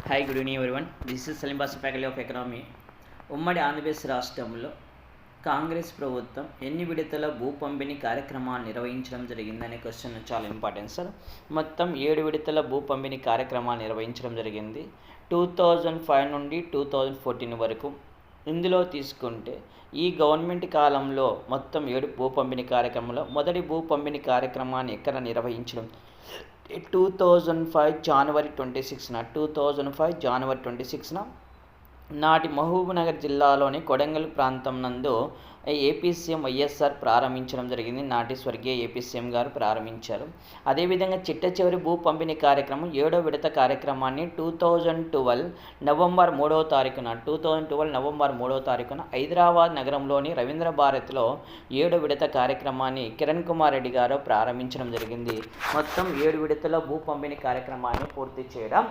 Hi, good evening everyone. This is Salim బాస్, faculty of economy. ఉమ్మడి ఆంధ్రప్రదేశ్ రాష్ట్రంలో కాంగ్రెస్ ప్రభుత్వం ఎన్ని విడతల భూ పంపిణీ కార్యక్రమాలు నిర్వహించడం జరిగిందనే క్వశ్చన్ చాలా ఇంపార్టెంట్ సార్. మొత్తం 7 విడతల భూ పంపిణీ కార్యక్రమాలు నిర్వహించడం జరిగింది 2005 నుండి 2014 వరకు. ఇందులో తీసుకుంటే ఈ గవర్నమెంట్ కాలంలో మొత్తం 7 భూ పంపిణీ కార్యక్రమంలో మొదటి భూ పంపిణీ కార్యక్రమాన్ని ఎక్కడ నిర్వహించడం 2005 జనవరి 26న నాటి మహబూబ్నగర్ జిల్లాలోని కొడంగల్ ప్రాంతం నందు ఏపీ సీఎం వైఎస్ఆర్ ప్రారంభించడం జరిగింది. నాటి స్వర్గీయ ఏపీ సీఎం గారు ప్రారంభించారు. అదేవిధంగా చిట్ట చివరి భూ పంపిణీ కార్యక్రమం 7వ విడత కార్యక్రమాన్ని 2012 నవంబర్ 3వ తారీఖున హైదరాబాద్ నగరంలోని రవీంద్ర భారతిలో 7వ విడత కార్యక్రమాన్ని కిరణ్ కుమార్ రెడ్డి గారు ప్రారంభించడం జరిగింది. మొత్తం 7 విడతల భూ పంపిణీ కార్యక్రమాన్ని పూర్తి చేయడం